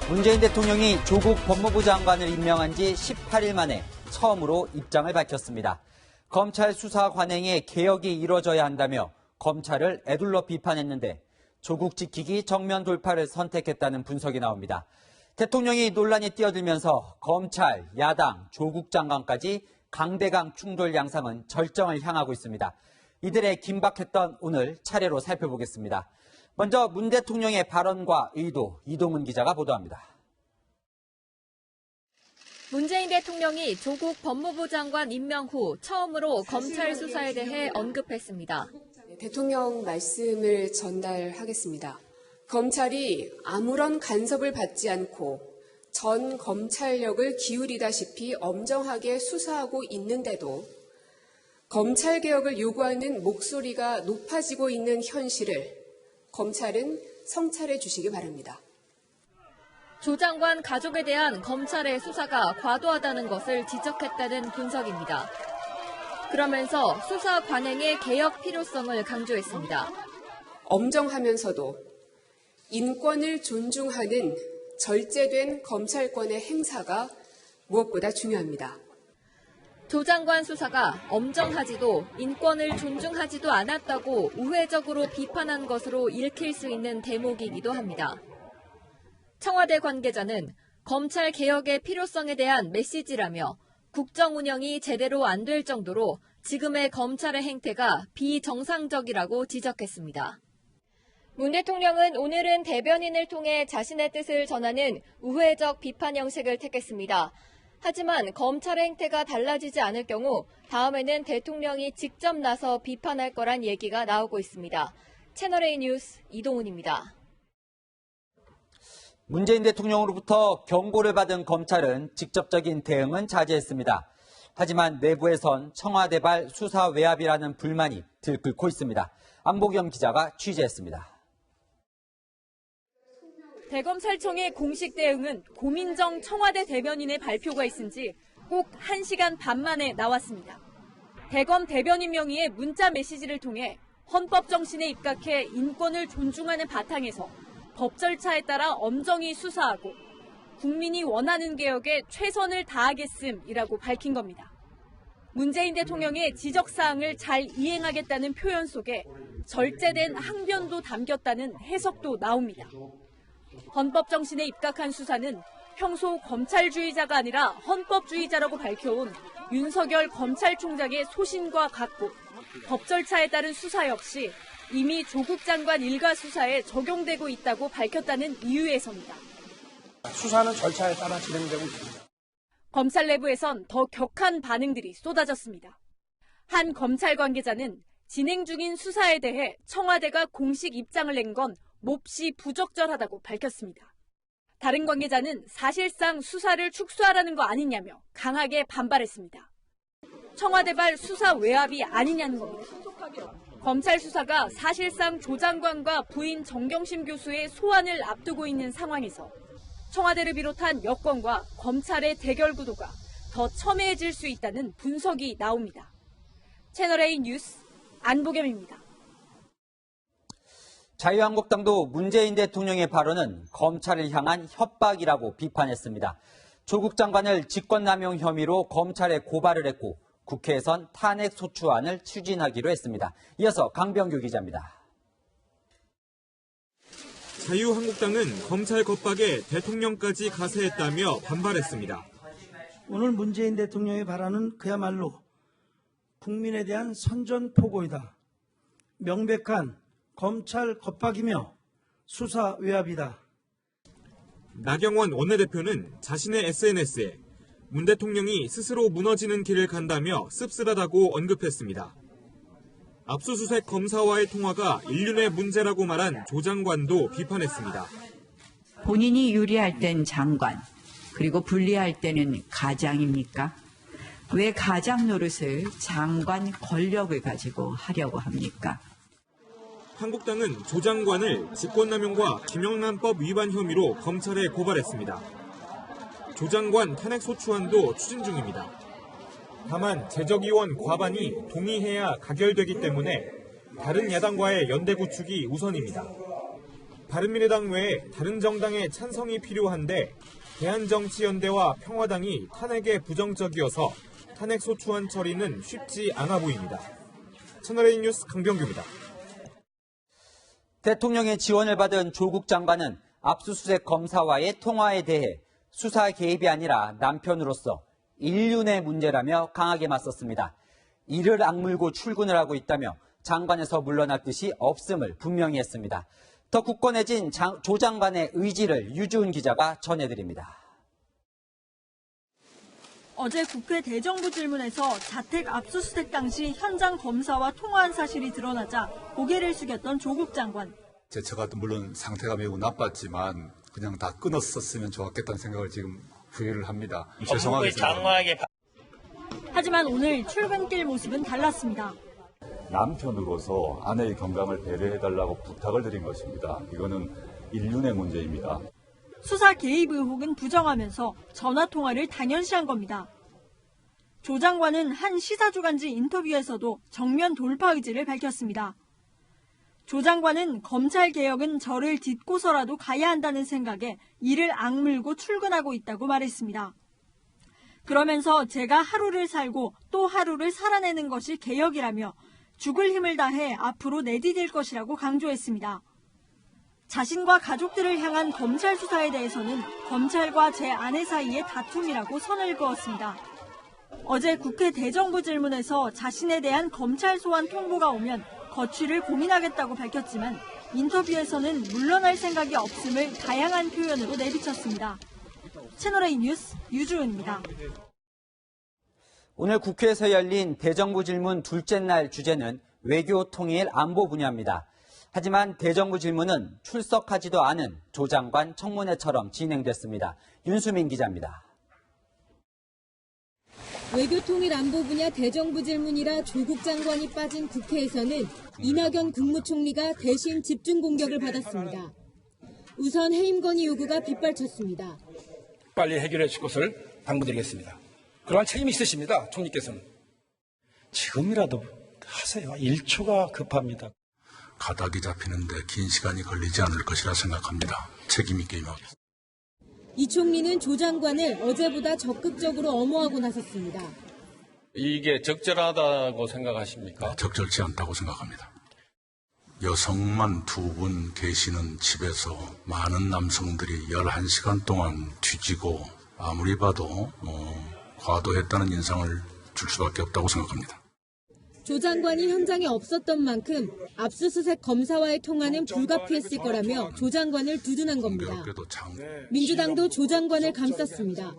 문재인 대통령이 조국 법무부 장관을 임명한 지 18일 만에 처음으로 입장을 밝혔습니다. 검찰 수사 관행에 개혁이 이뤄져야 한다며 검찰을 에둘러 비판했는데 조국 지키기 정면 돌파를 선택했다는 분석이 나옵니다. 대통령이 논란이 뛰어들면서 검찰, 야당, 조국 장관까지 강대강 충돌 양상은 절정을 향하고 있습니다. 이들의 긴박했던 오늘 차례로 살펴보겠습니다. 먼저 문 대통령의 발언과 의도, 이동훈 기자가 보도합니다. 문재인 대통령이 조국 법무부 장관 임명 후 처음으로 검찰 수사에 대해 언급했습니다. 대통령 말씀을 전달하겠습니다. 검찰이 아무런 간섭을 받지 않고 전 검찰력을 기울이다시피 엄정하게 수사하고 있는데도 검찰개혁을 요구하는 목소리가 높아지고 있는 현실을 검찰은 성찰해 주시기 바랍니다. 조 장관 가족에 대한 검찰의 수사가 과도하다는 것을 지적했다는 분석입니다. 그러면서 수사 관행의 개혁 필요성을 강조했습니다. 엄정하면서도 인권을 존중하는 절제된 검찰권의 행사가 무엇보다 중요합니다. 조 장관 수사가 엄정하지도 인권을 존중하지도 않았다고 우회적으로 비판한 것으로 읽힐 수 있는 대목이기도 합니다. 청와대 관계자는 검찰 개혁의 필요성에 대한 메시지라며 국정 운영이 제대로 안 될 정도로 지금의 검찰의 행태가 비정상적이라고 지적했습니다. 문 대통령은 오늘은 대변인을 통해 자신의 뜻을 전하는 우회적 비판 형식을 택했습니다. 하지만 검찰의 행태가 달라지지 않을 경우 다음에는 대통령이 직접 나서 비판할 거란 얘기가 나오고 있습니다. 채널A 뉴스 이동훈입니다. 문재인 대통령으로부터 경고를 받은 검찰은 직접적인 대응은 자제했습니다. 하지만 내부에선 청와대발 수사 외압이라는 불만이 들끓고 있습니다. 안보겸 기자가 취재했습니다. 대검찰청의 공식 대응은 고민정 청와대 대변인의 발표가 있은 지 꼭 1시간 반 만에 나왔습니다. 대검 대변인 명의의 문자 메시지를 통해 헌법 정신에 입각해 인권을 존중하는 바탕에서 법 절차에 따라 엄정히 수사하고 국민이 원하는 개혁에 최선을 다하겠음이라고 밝힌 겁니다. 문재인 대통령의 지적사항을 잘 이행하겠다는 표현 속에 절제된 항변도 담겼다는 해석도 나옵니다. 헌법 정신에 입각한 수사는 평소 검찰주의자가 아니라 헌법주의자라고 밝혀온 윤석열 검찰총장의 소신과 같고 법 절차에 따른 수사 역시 이미 조국 장관 일가 수사에 적용되고 있다고 밝혔다는 이유에서입니다. 수사는 절차에 따라 진행되고 있습니다. 검찰 내부에선 더 격한 반응들이 쏟아졌습니다. 한 검찰 관계자는 진행 중인 수사에 대해 청와대가 공식 입장을 낸 건 몹시 부적절하다고 밝혔습니다. 다른 관계자는 사실상 수사를 축소하라는 거 아니냐며 강하게 반발했습니다. 청와대발 수사 외압이 아니냐는 겁니다. 검찰 수사가 사실상 조 장관과 부인 정경심 교수의 소환을 앞두고 있는 상황에서 청와대를 비롯한 여권과 검찰의 대결 구도가 더 첨예해질 수 있다는 분석이 나옵니다. 채널A 뉴스 안보겸입니다. 자유한국당도 문재인 대통령의 발언은 검찰을 향한 협박이라고 비판했습니다. 조국 장관을 직권남용 혐의로 검찰에 고발을 했고 국회에선 탄핵소추안을 추진하기로 했습니다. 이어서 강병규 기자입니다. 자유한국당은 검찰 겁박에 대통령까지 가세했다며 반발했습니다. 오늘 문재인 대통령의 발언은 그야말로 국민에 대한 선전포고이다. 명백한 검찰 겁박이며 수사 외압이다. 나경원 원내대표는 자신의 SNS에 문 대통령이 스스로 무너지는 길을 간다며 씁쓸하다고 언급했습니다. 압수수색 검사와의 통화가 인륜의 문제라고 말한 조 장관도 비판했습니다. 본인이 유리할 땐 장관, 그리고 불리할 때는 가장입니까? 왜 가장 노릇을 장관 권력을 가지고 하려고 합니까? 한국당은 조 장관을 직권남용과 김영란법 위반 혐의로 검찰에 고발했습니다. 조 장관 탄핵소추안도 추진 중입니다. 다만 재적의원 과반이 동의해야 가결되기 때문에 다른 야당과의 연대 구축이 우선입니다. 바른미래당 외에 다른 정당의 찬성이 필요한데 대한정치연대와 평화당이 탄핵에 부정적이어서 탄핵소추안 처리는 쉽지 않아 보입니다. 채널A 뉴스 강병규입니다. 대통령의 지원을 받은 조국 장관은 압수수색 검사와의 통화에 대해 수사 개입이 아니라 남편으로서 인륜의 문제라며 강하게 맞섰습니다. 이를 악물고 출근을 하고 있다며 장관에서 물러날 뜻이 없음을 분명히 했습니다. 더 굳건해진 조 장관의 의지를 유주은 기자가 전해드립니다. 어제 국회 대정부 질문에서 자택 압수수색 당시 현장 검사와 통화한 사실이 드러나자 고개를 숙였던 조국 장관. 제 처가 물론 상태가 매우 나빴지만 그냥 다 끊었었으면 좋았겠다는 생각을 지금 후회를 합니다. 죄송하게 생각합니다. 하지만 오늘 출근길 모습은 달랐습니다. 남편으로서 아내의 건강을 배려해달라고 부탁을 드린 것입니다. 이거는 인륜의 문제입니다. 수사 개입 의혹은 부정하면서 전화통화를 당연시한 겁니다. 조 장관은 한 시사주간지 인터뷰에서도 정면 돌파 의지를 밝혔습니다. 조 장관은 검찰개혁은 저를 딛고서라도 가야 한다는 생각에 이를 악물고 출근하고 있다고 말했습니다. 그러면서 제가 하루를 살고 또 하루를 살아내는 것이 개혁이라며 죽을 힘을 다해 앞으로 내디딜 것이라고 강조했습니다. 자신과 가족들을 향한 검찰 수사에 대해서는 검찰과 제 아내 사이의 다툼이라고 선을 그었습니다. 어제 국회 대정부 질문에서 자신에 대한 검찰 소환 통보가 오면 거취를 고민하겠다고 밝혔지만 인터뷰에서는 물러날 생각이 없음을 다양한 표현으로 내비쳤습니다. 채널A 뉴스 유주은입니다. 오늘 국회에서 열린 대정부 질문 둘째 날 주제는 외교 통일 안보 분야입니다. 하지만 대정부 질문은 출석하지도 않은 조 장관 청문회처럼 진행됐습니다. 윤수민 기자입니다. 외교통일 안보 분야 대정부 질문이라 조국 장관이 빠진 국회에서는 이낙연 국무총리가 대신 집중 공격을 받았습니다. 우선 해임 건의 요구가 빗발쳤습니다. 빨리 해결해 줄 것을 당부드리겠습니다. 그러한 책임이 있으십니다. 총리께서는. 지금이라도 하세요. 1초가 급합니다. 가닥이 잡히는데 긴 시간이 걸리지 않을 것이라 생각합니다. 책임 있게 임하겠습니다. 이 총리는 조 장관을 어제보다 적극적으로 엄호하고 나섰습니다. 이게 적절하다고 생각하십니까? 적절치 않다고 생각합니다. 여성만 2분 계시는 집에서 많은 남성들이 11시간 동안 뒤지고 아무리 봐도 과도했다는 인상을 줄 수밖에 없다고 생각합니다. 조 장관이 현장에 없었던 만큼 압수수색 검사와의 통화는 불가피했을 거라며 조 장관을 두둔한 겁니다. 민주당도 조 장관을 감쌌습니다.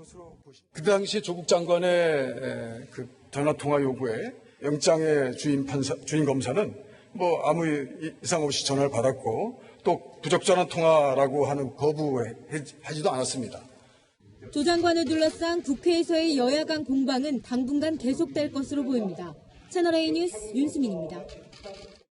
그 당시 조국 장관의 그 전화통화 요구에 영장의 주인 검사는 아무 이상 없이 전화를 받았고 또 부적절한 통화라고 하는 거부하지도 않았습니다. 조 장관을 둘러싼 국회에서의 여야 간 공방은 당분간 계속될 것으로 보입니다. 채널A 뉴스 윤수민입니다.